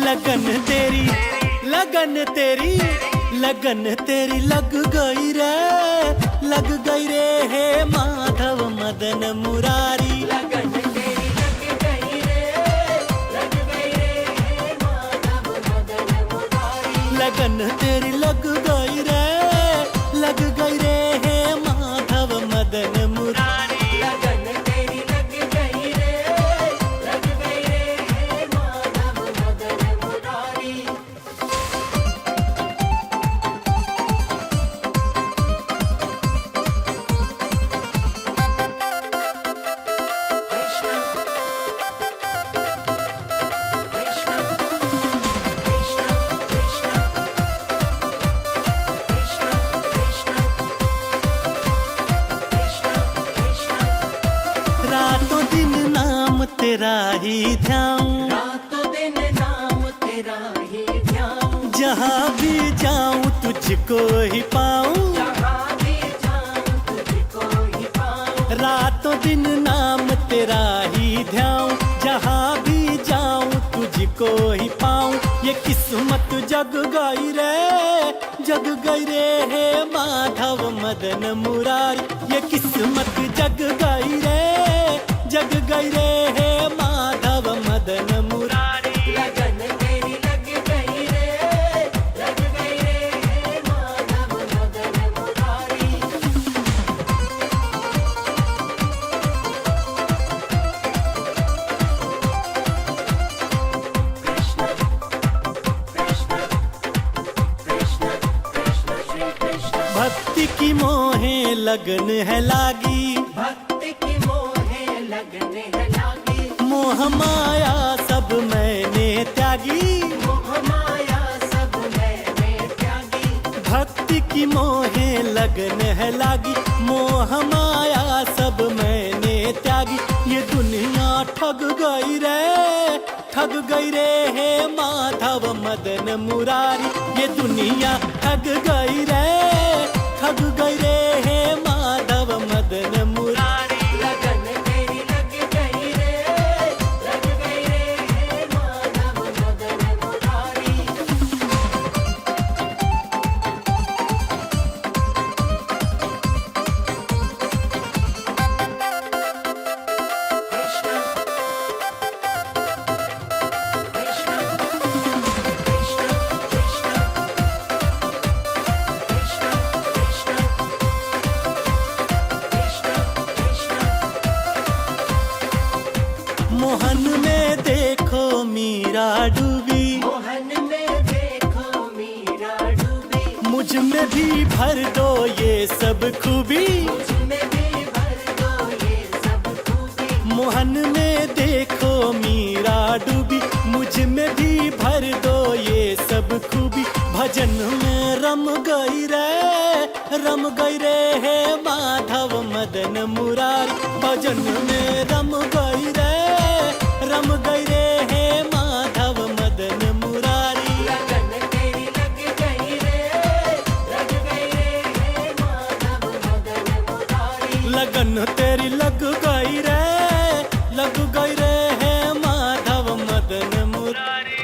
लगन तेरी लगन तेरी लगन तेरी लग गई रे हे माधव मदन मुरारी। लगन तेरी लग गई रे, लग गई रे हे माधव मदन मुरारी। लगन तेरी लग गई रे हे माधव मदन मुरारी। लगन तेरी लग गई रे, लग गई रे हे माधव मदन मुरारी। रातों दिन नाम तेरा ही ध्याऊं, रातों दिन नाम तेरा ही ध्याऊं। जहाँ भी जाऊं तुझको ही पाऊं। जहाँ भी जाऊं तुझको ही पाऊं। रातों दिन नाम तेरा ही ध्याऊं, जहाँ भी जाऊं तुझको ही पाऊं। ये किस्मत जग गई रे हे माधव मदन मुरारी। ये किस्मत जग गई रे हे माधव मदन मुरारी। लगन तेरी लग गई रे, लग गई रे हे माधव मदन मुरारी। कृष्ण कृष्ण कृष्ण कृष्ण श्री कृष्ण। भक्ति की मोहे लगन है लागी, भक्ति की मोहे लगन है लागी। मोह माया सब मैंने त्यागी। मोह माया सब मैंने त्यागी। भक्ति की मोहे लगन है लागी, मोह माया सब मैंने त्यागी। ये दुनिया ठग गई रे हे माधव मदन मुरारी। ये दुनिया ठग गई रे हे माधव मदन मुरारी। लगन तेरी लग गई रे, लग गई रे हे माधव मदन मुरारी। कृष्ण कृष्ण कृष्ण कृष्ण कृष्ण कृष्ण कृष्ण कृष्ण। मोहन में देखो मीरा डूबी, मोहन में देखो मीरा डूबी। मुझ में भी भर दो ये सब खूबी। मुझमें भी भर दो ये सब खूबी। मोहन में देखो मीरा डूबी, मुझ में भी भर दो ये सब खूबी। भजन में रम गई रे हे माधव मदन मुरारी। भजन में रम गई रे हे माधव मदन मुरारी। लगन तेरी लग गई रे, लग गई रे हे माधव मदन मुरारी। लगन तेरी लग गई रे हे माधव मदन मुरारी।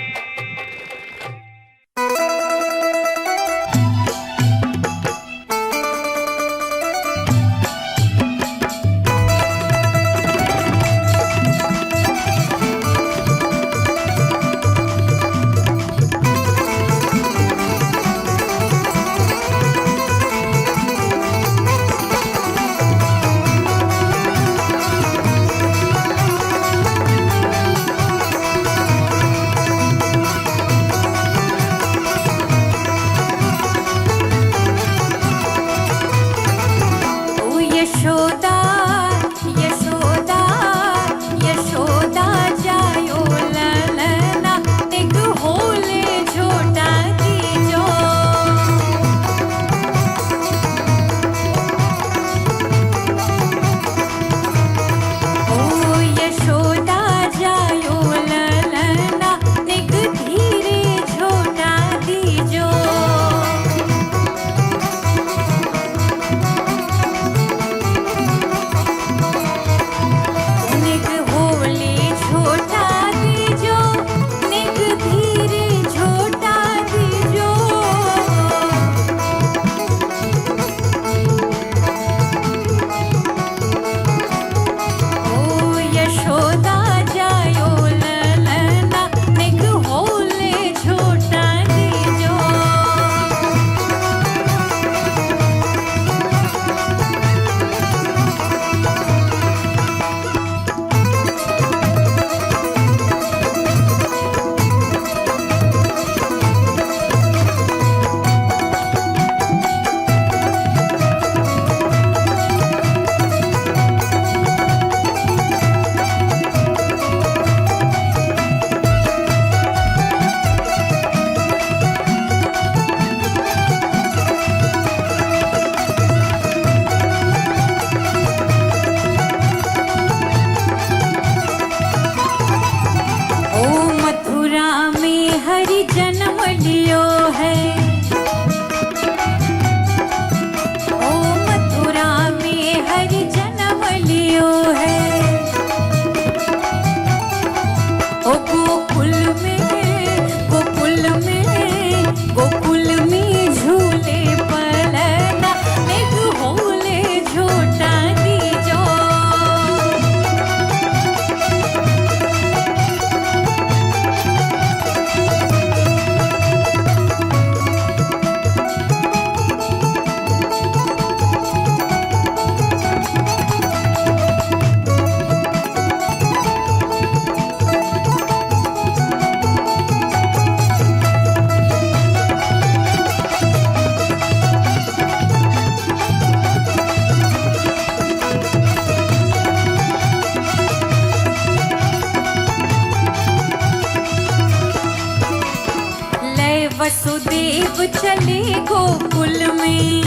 चले गोकुल में,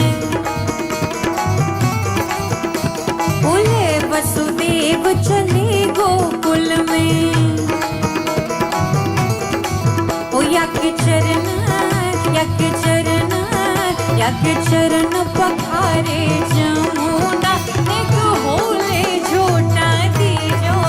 बोले वसुदेव चले गोकुल में। ओ याके चरण, याके चरण, याके चरण पखारे जमुना, एक होले झोटा दीजो।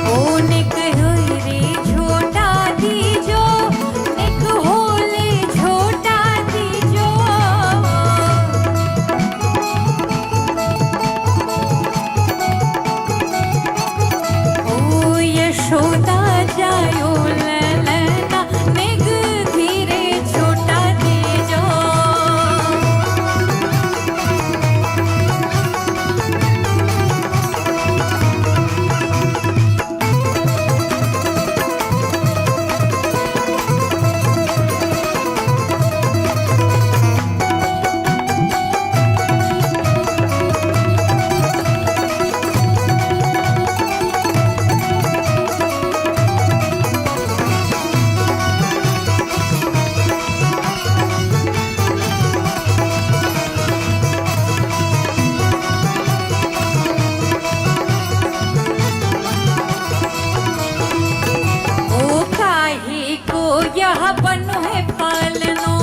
ओ निक होई रे झोटा दीजो, निक होले झोटा दीजो। ओ यशोदा जायो ललना, निग धीरे झोटा दीजो। ओ काहे को यह बनो है पालनो,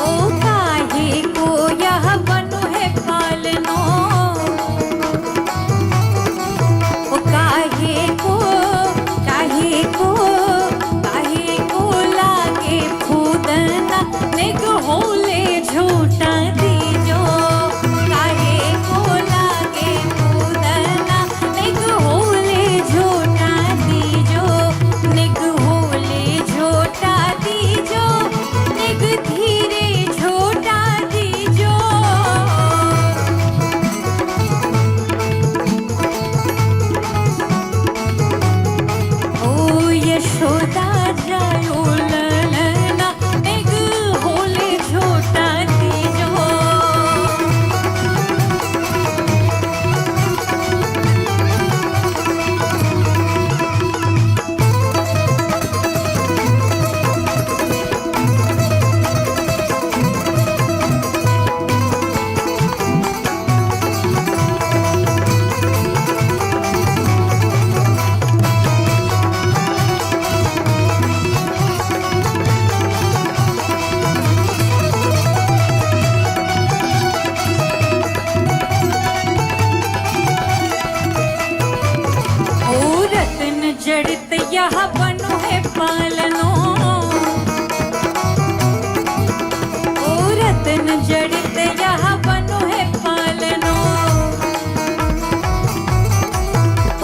ओ काहे को यह बनो है पालनो। ओ काहे को, काहे को, काहे को लागे फूदना, निग होले झूठा दीजो। काहे को लागे फूदना, निग होले झूठा दीजो, निग होले झूठा दीजो, निग धीरे झूठा दीजो। ओ यशोदा जायो ललना, निग होले झूठा दीजो। ओ रत्न जड़ित यह बनो है पालनो, ओ रत्न जड़ित यह बनो है पालनो।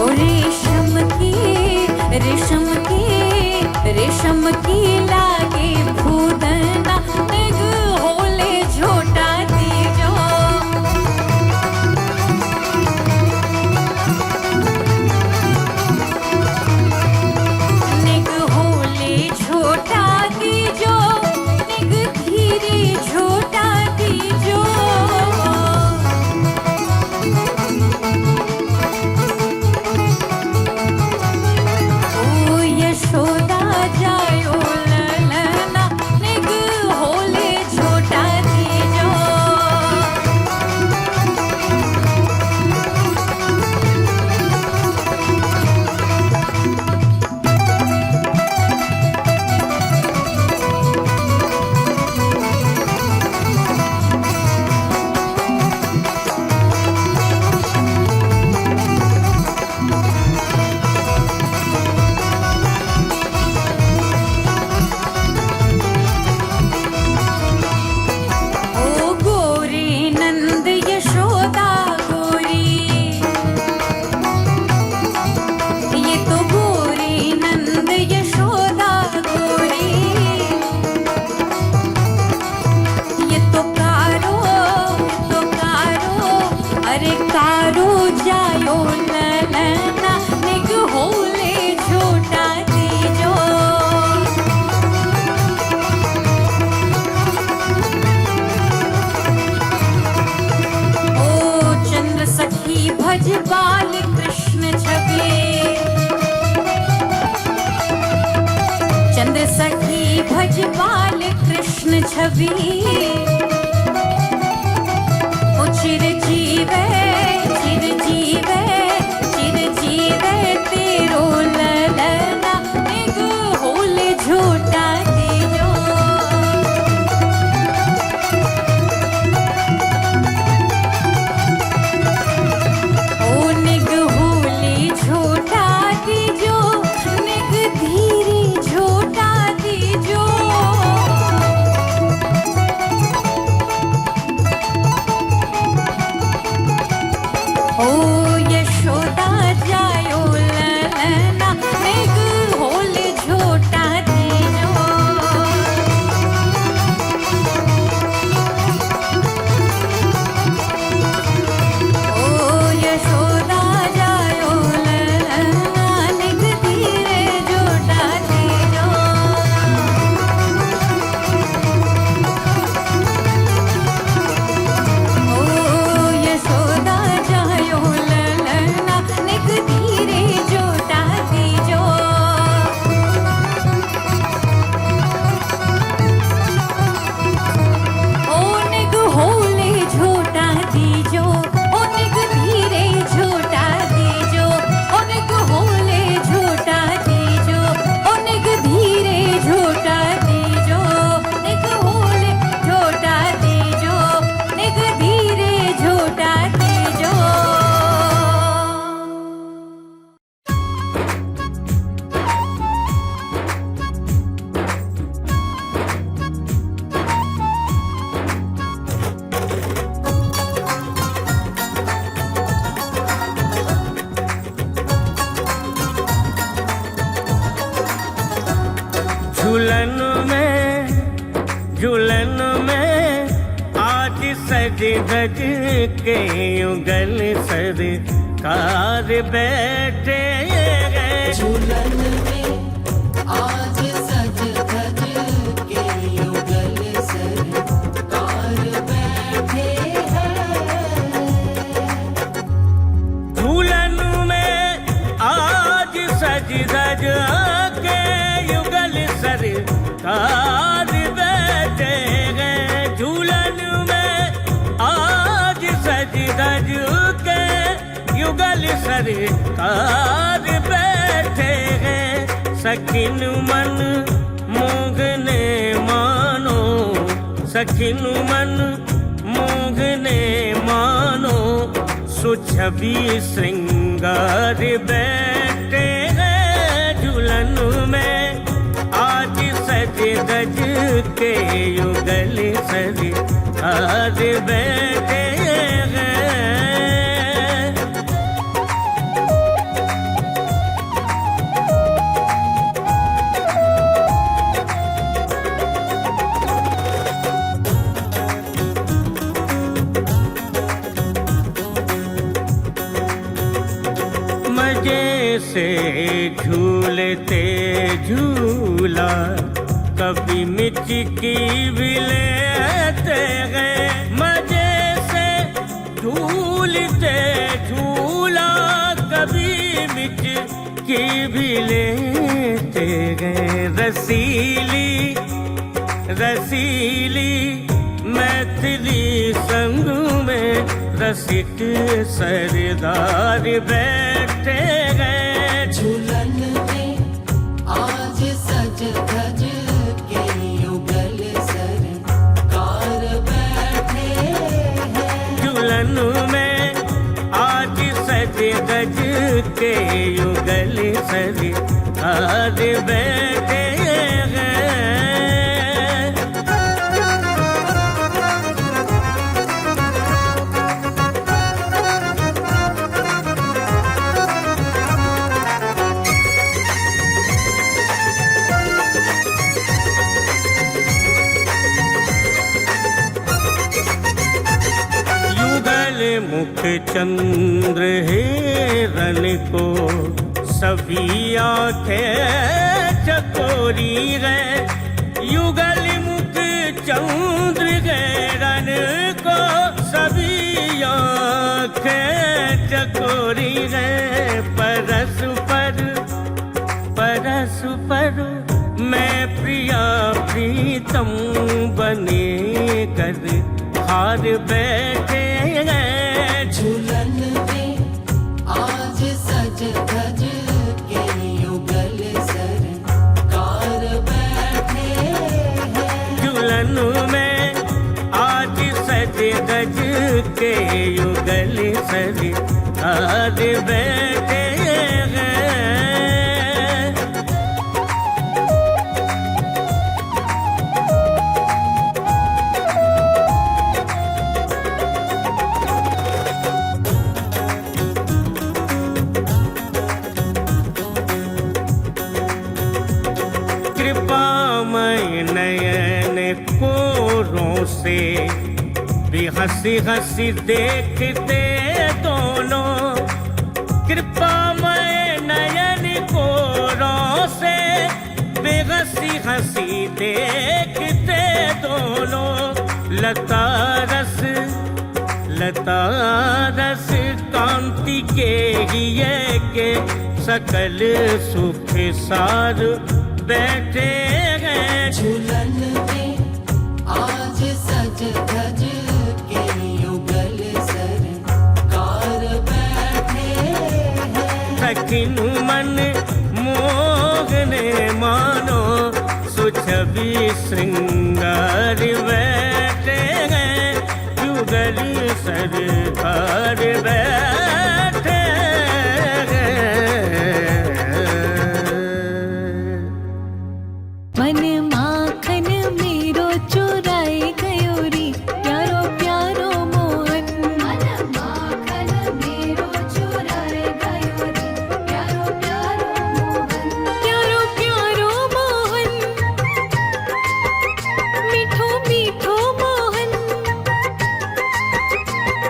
ओ रेशम की, रेशम की, रेशम की लागे भूदना, निग होले झोटा दीजो। निग होले छवि ओ चिर जीवे तेरो ललना एक होल झूठा दियो ओ निग होली झूठा दियो निग धीरे झूठा दियो ओ यशोदा जायो ललना निग होल झूठा दियो ओ यशोदा जायो ललना निग धीरे झूठा दियो ओ यशोदा जायो ललना निग धीरे झूठा दियो ओ निग होले झूठा दीजो ओ निग धीरे झूठा दीजो ओ निग होले झूठा दीजो ओ निग धीरे झूठा दीजो निग होले झूठा दीजो निग धीरे झूठा दीजो झूलन में आज सज धज के युगल सरकार बैठे हैं। झूलन में आज सज धज के युगल सरकार बैठे हैं। झूलन में आज सज धज के युगल सरकार बैठे हैं। झूलन में आज सज धज के युगल सरकार बैठे हैं। सखिन मन मोगने मानो सखिन मन मोगने मानो सुछबी श्रृंगार बैठे हैं। झूलन में आज सज धज के युगल सरकार बैठे हैं। मजे से झूलते झूला कभी मिचकी भी लेते गए। मजे से झूलते झूला कभी मिचकी भी लेते गए। रसीली रसीली मैथिली संग में रसिक सरदार बैठे गए। झूलन में आज सज धज के युगल सरकार बैठे हैं। झूलन में आज सज धज के युगल सरदार बैठे हैं। मुख चंद्र हिरण को सभी आंखें चकोरी गए। युगल मुख चंद्र हिरण को सभी आंखें चकोरी गए। परस पर मैं प्रिया प्रीतम बने कर हार बैठे हैं। झूलन में आज सज धज के युगल सरकार बैठे हैं। झूलन में आज सज धज के युगल सरकार बैठे हैं। कृपामय नयन कोरों से भी हंसी हंसी देखते दोनों। कृपामय नयन कोरों से भी हंसी हंसी देखते दोनों। लता रस कांति के हिये के सकल सुख सार बैठे हैं। झूलन में आज सज धज के युगल सरकार बैठे हैं। सखिन मन मोहने मानो सुछवि श्रृंगार बैठे हैं। युगल सरकार बैठे मन माखन मेरो चुराए गयो रे प्यारो प्यारो मोहन। मन माखन मेरो चुराए गयो रे प्यारो प्यारो मोहन। प्यारो प्यारो मोहन मीठो मीठो मोहन।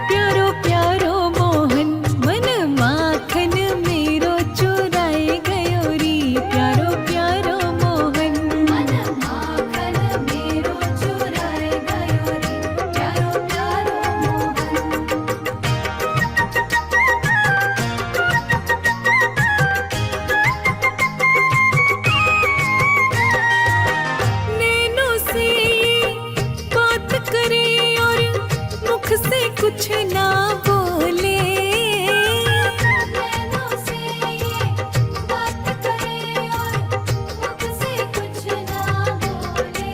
प्यारो प्यारो मोहन मन माखन मेरो चुराए गयो रे प्यारो प्यारो मोहन। मन माखन मेरो चुराए गयो रे प्यारो प्यारो मोहन। नैनों से ये बात करे और मुख से कुछ ना बोले। नैनों से ये बात करे और मुख से कुछ ना बोले।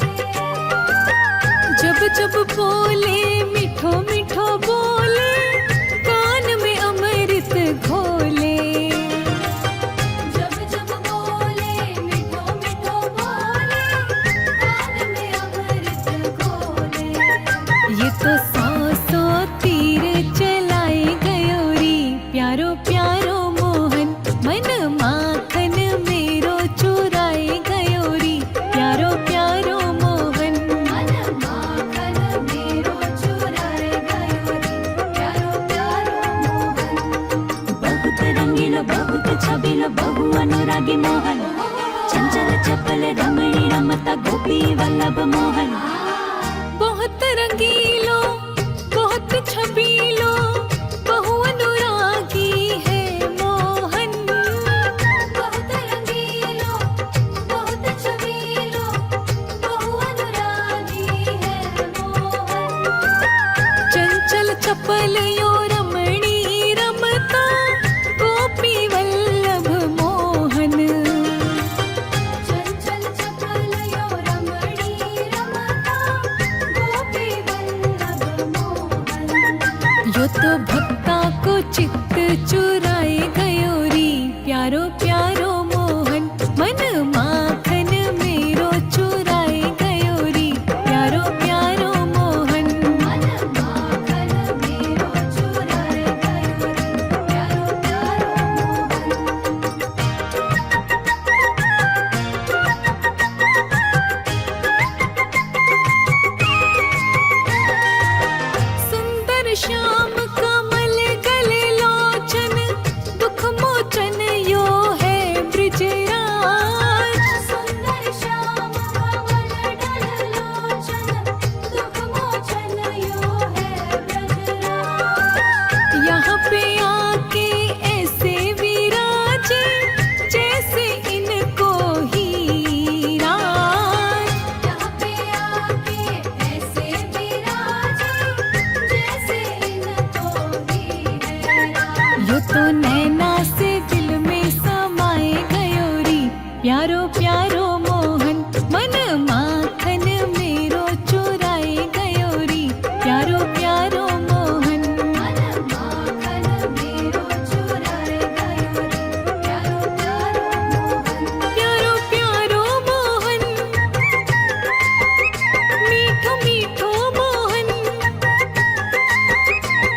जब जब बोले मीठो मीठो बोले कान में अमृत घोले। जब जब बोले मीठो मीठो बोले कान में अमृत घोले। ये तो सौ तीर चलाए गयो रे प्यारो प्यारो मोहन। मन माखन मेरो चुराए गयो रे प्यारो प्यारो मोहन। मन माखन मेरो चुराए गयो रे प्यारो प्यारो मोहन। बहुत रंगीलो बहुत छबीलो बहु अनुरागी मोहन। चंचल चपल रमणी रमता गोपी वल्लभ मोहन। बहुत रंगीलो बहुत छबीलो बहु अनुरागी है मोहन। बहुत रंगीलो बहुत छबीलो बहु अनुरागी है मोहन। चंचल चपल यो रमणी रमता गोपी वल्लभ मोहन। चंचल चपल यो रमणी रमता गोपी वल्लभ प्यारो प्यारो मोहन मन माखन मेरो चुराए गयो री प्यारो प्यारो मोहन मन माखन मेरो चुराए गयो री प्यारो प्यारो मोहन मीठो मीठो मोहन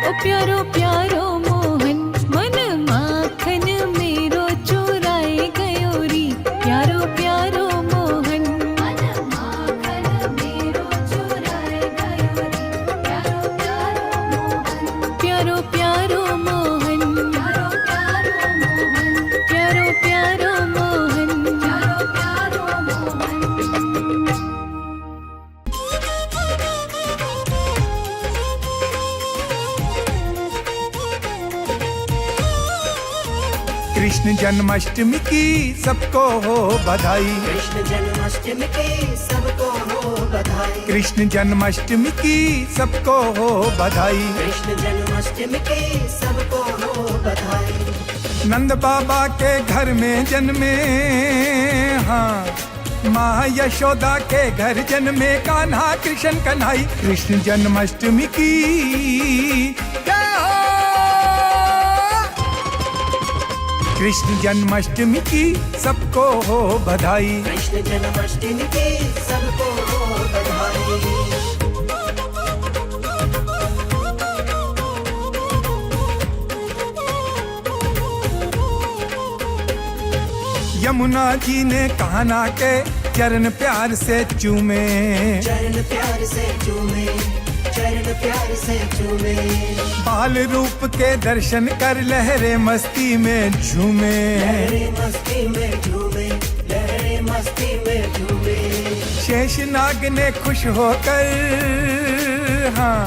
ओ प्यारो प्यारो मोहन मन माखन मेरो चुराए गयो री प्यारो प्यारो मोहन मन माखन मेरो चुराए गयो री प्यारो प्यारो मोहन प्यारो प्यारो मोहन प्यारो प्यारो मोहन कृष्ण जन्माष्टमी की सबको हो बधाई। कृष्ण जन्माष्टमी की सबको हो बधाई। कृष्ण जन्माष्टमी की सबको हो बधाई। कृष्ण जन्माष्टमी की सबको हो बधाई। नंद बाबा के घर में जन्मे, हाँ माँ यशोदा के घर जन्मे कान्हा कृष्ण कन्हई। कृष्ण जन्माष्टमी की जय हो। कृष्ण जन्माष्टमी की सबको हो बधाई। कृष्ण जन्माष्टमी की सबको हो बधाई। यमुना जी ने कान्हा के चरण प्यार से चूमे। चरण प्यार से चूमे, चरण प्यार से चूमे। बाल रूप के दर्शन कर लहरे मस्ती में झूमे। लहरे मस्ती में झूमे, लहरे मस्ती में झूमे। शेषनाग ने खुश होकर, हाँ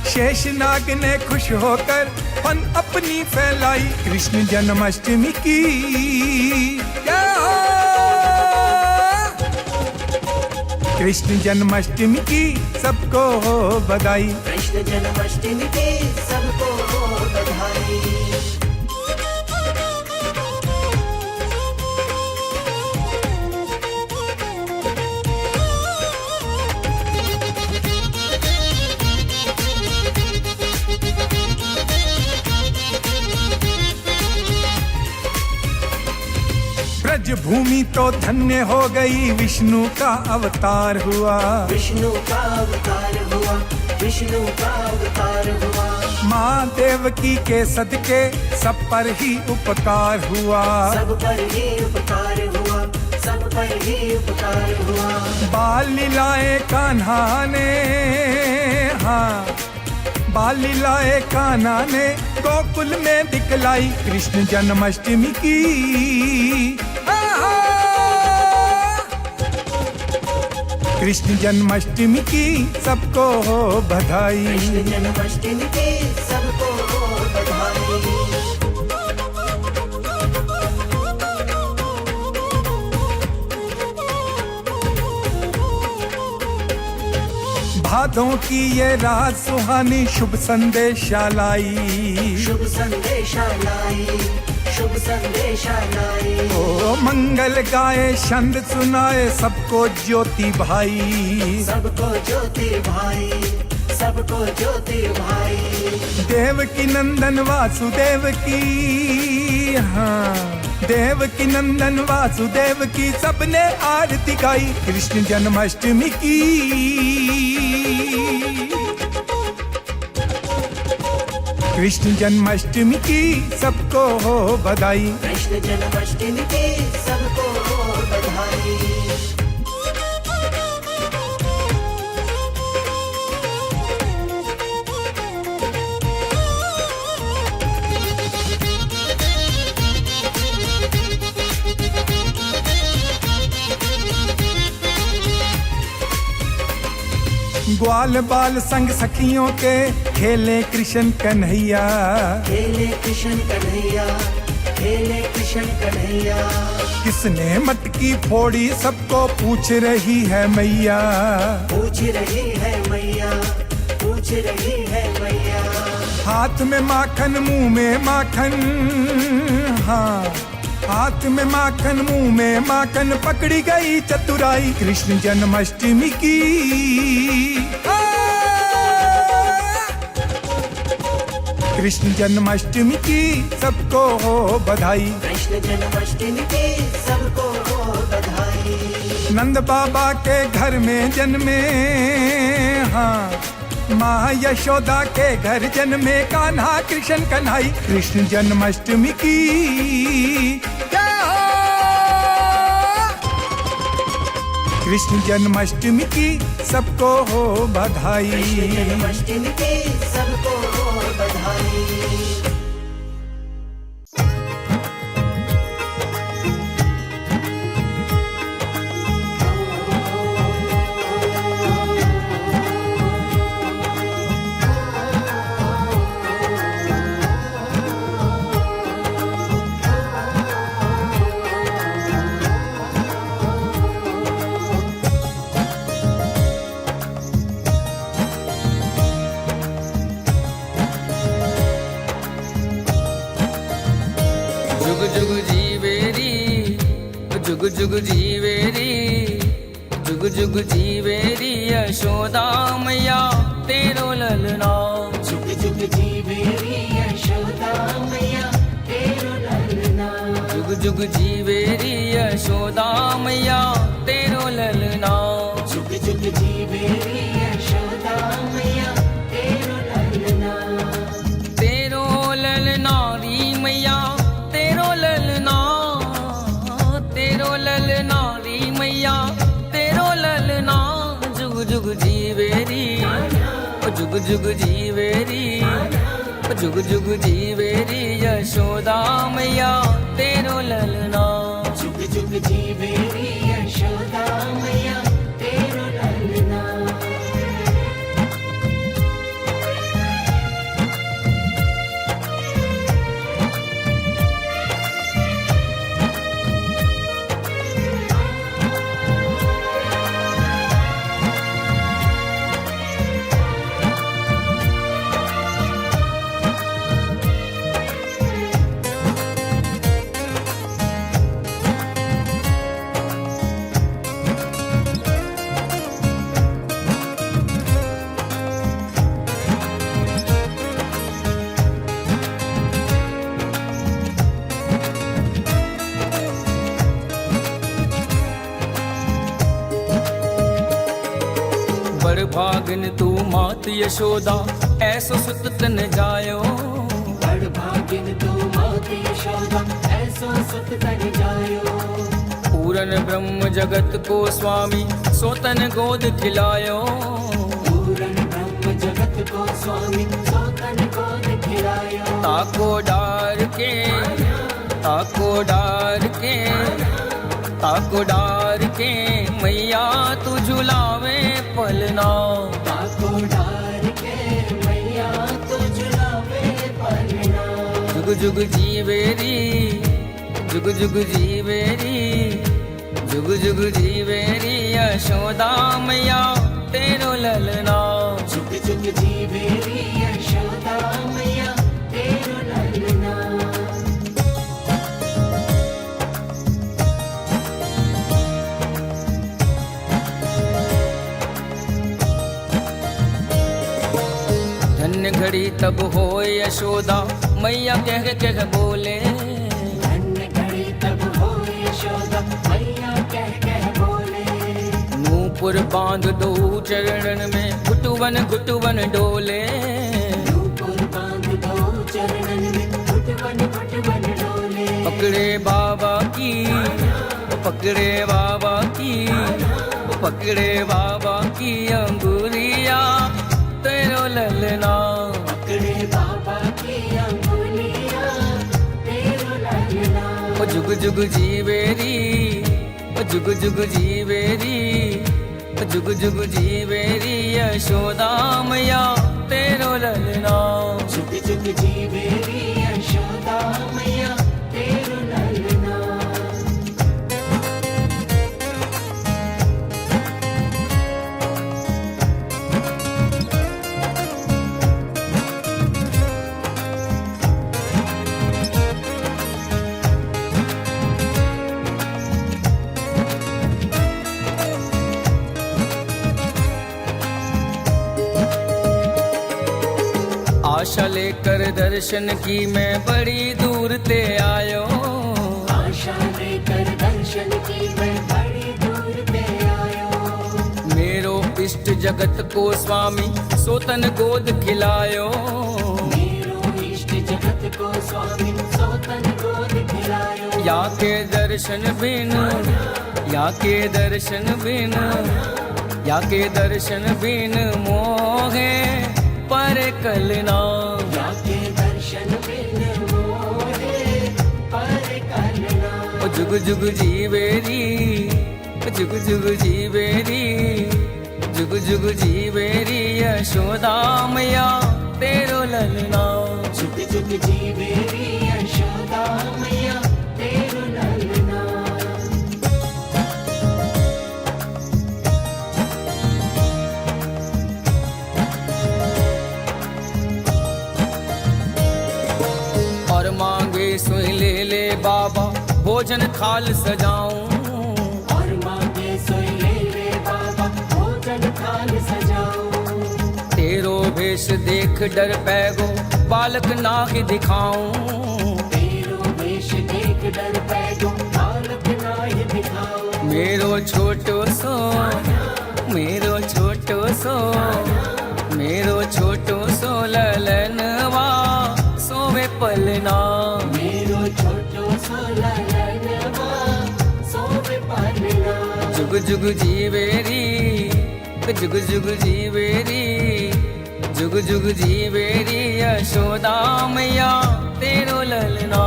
शेषनाग ने खुश होकर फन अपनी फैलाई। कृष्ण जन्माष्टमी की जय हो। कृष्ण जन्माष्टमी की सबको हो बधाई। कृष्ण जन्माष्टमी की सबको हो बधाई। ब्रज भूमि तो धन्य हो गई, विष्णु का अवतार हुआ। विष्णु का अवतार हुआ, विष्णु का अवतार हुआ। माँ देवकी के सदके सब पर ही उपकार हुआ। सब पर ही उपकार हुआ, सब पर ही उपकार हुआ। बाल लीलाएं कान्हा ने, हाँ बाल लीलाएं कान्हा ने गोकुल में दिखलाई। कृष्ण जन्माष्टमी की कृष्ण जन्माष्टमी की सबको हो बधाई। कृष्ण जन्माष्टमी की सबको हो बधाई। भादों की ये रात सुहानी शुभ संदेशा लाई। शुभ संदेशा लाई, शुभ संदेशा लाई। ओ मंगल गाए छंद सुनाए सबको ज्योति भाई। सबको ज्योति भाई, सबको ज्योति भाई। देव की नंदन वासुदेव की, हाँ देव की नंदन वासुदेव की सबने आरती गाई। कृष्ण जन्माष्टमी की कृष्ण जन्माष्टमी की सबको हो बधाई। कृष्ण जन्माष्टमी की सबको हो बधाई। ग्वाल बाल संग सखियों के खेले कृष्ण कन्हैया। खेले कृष्ण कन्हैया, खेले कृष्ण कन्हैया। किसने मटकी फोड़ी सबको पूछ रही है मैया। पूछ रही है मैया, पूछ रही है मैया। हाथ में माखन मुंह में माखन, हाँ हाथ में माखन मुंह में माखन पकड़ी गई चतुराई कृष्ण जन्माष्टमी की कृष्ण जन्माष्टमी की सबको हो बधाई कृष्ण जन्माष्टमी की सबको हो बधाई। नंद बाबा के घर में जन्मे हाँ माँ यशोदा के घर जन्मे कान्हा कृष्ण कन्हई कृष्ण जन्माष्टमी की जय हो। कृष्ण जन्माष्टमी की सबको हो बधाई कृष्ण जन्माष्टमी की सबको हो बधाई। जुग जुग जीवेरी जुग जुग जीवेरी यशोदा मैया तेरो ललना जुग जुग जीवेरी यशोदा मैया तेरो ललना जुग जुग जीवेरी यशोदा मैया तेरो ललना जुग जुग जीवेरी यशोदा मैया तेरो ललना तेरो ललना री मैया तेरो ललना तेरो ललना री मैया तेरो ललना जुग जुग जीवेरी जुग जुग जीवेरी जुग जुग जीवेरी यशोदा मैया तेरो ललना जुग जुग जीवेरी यशोदा मैया तेरो ललना बड़ भागन तू मात यशोदा ऐसो सुत तन जायो बड़ भागिन तू मात यशोदा ऐसो सुत तन जायो पूरन ब्रह्म जगत को स्वामी सोतन गोद खिलायो पूरन ब्रह्म जगत को स्वामी सोतन गोद खिलायो ताको डार के ताको डार के ताको डार के मैया तू झुलावे पलना ताको डार के मैया तो झुलावे पलना जुग जुग जीवेरी जुग जुग जीवेरी जुग जुग जीवेरी यशोदा मैया तेरो ललना जुग जुग जीवेरी यशोदा मैया तेरो ललना धन्य घड़ी तब हो यशोदा मैया कह बोले धन्य घड़ी तब हो यशोदा मैया कह बोले नूपुर बांध दो चरणन में घुटुवन घुटुवन डोले नूपुर बांध दो चरणन में घुटवन घुटवन डोले पकड़े बाबा की पकड़े बाबा की पकड़े बाबा की अंगुलिया तेरो ललना पकड़े बाबा की अंगुलियां तेरो ललना ओ जुग जुग जीवेरी ओ जुग जुग जीवेरी ओ जुग जुग जीवेरी यशोदा मैया तेरो ललना जुग जुग जीवेरी यशोदा मैया तेरो ललना आशा लेकर दर्शन की मैं बड़ी दूर ते आयो। आशा लेकर दर्शन की मैं बड़ी दूर पे आयो। मेरो इष्ट जगत को स्वामी सोतन गोद खिलायो। मेरो इष्ट जगत को स्वामी सोतन गोद खिलायो। या के दर्शन बिन, या के दर्शन बिन, या के दर्शन बिन मोहे पर कलना। या के दर्शन बिन मोहे पर कलना। ओ जुग जुग जीवेरी, ओ जुग जुग जीवेरी, जुग जुग जीवेरी यशोदा मैया तेरो ललना। जुग जुग जीवेरी यशोदा मैया तेरो ललना। और मांगे सोई ले ले बाबा भोजन थाल सजाऊं। और मांगे सोई ले ले बाबा भोजन थाल सजाऊं। तेरो भेष देख डर पैगो बालक नाहि दिखाऊं। तेरो वेश देख डर पैगो बालक नाहि दिखाऊं। मेरो छोटो सो, मेरो छोटो सो, मेरो छोटो सो ललनवा सोवे पलना। मेरो छोटो सो ललनवा सोवे पलना। जुग जुग जीवेरी, जुग जुग जीवेरी, जुग जुग जीवेरी यशोदा मैया तेरो ललना।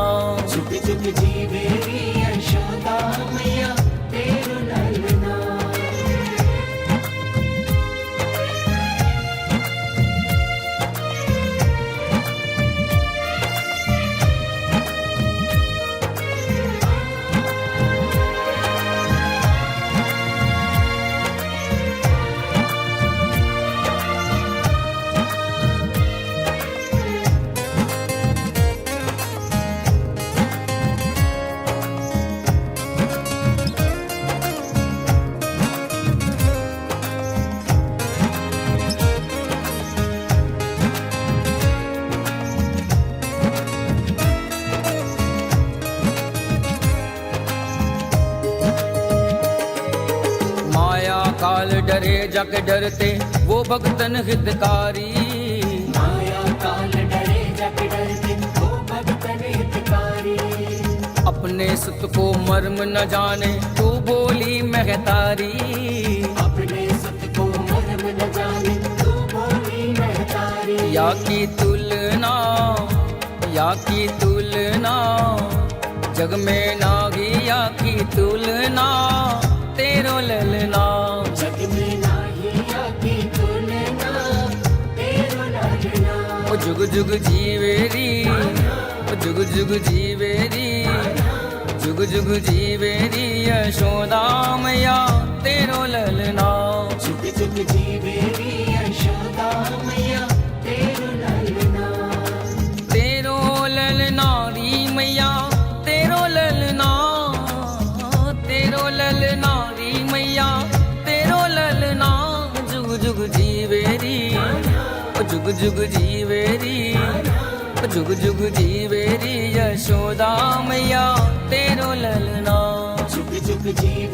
जुग जुग जीवेरी यशोदा मैया तेरो ललना। माया काल डरे जग डरते वो भक्तन हितकारी। माया काल डरे जग डरते वो भक्तन हितकारी। अपने सुत को मर्म न जाने तू बोली महतारी। अपने सुत को मर्म न जाने तू बोली महतारी। या की तुलना, या की तुलना जग में नागी, या की तुलना तेरो ललना। जग में नाही आकी तुलना तेरो ललना। ओ जुग जुग जीवेरी, ओ जुग जुग जीवेरी, जुग जुग जीवेरी यशोदा मैया तेरो ललना। जुग जुग जीवेरी यशोदा मैया तेरो ललना। तेरो ललना री मैया तेरो ललना। तेरो ललना री मैया तेरो ललना। जुग जुग जीवेरी, ओ जुग जुग जीवेरी, ओ जुग जुग जीवेरी यशोदा मैया तेरो ललना। जुग जुग जीवेरी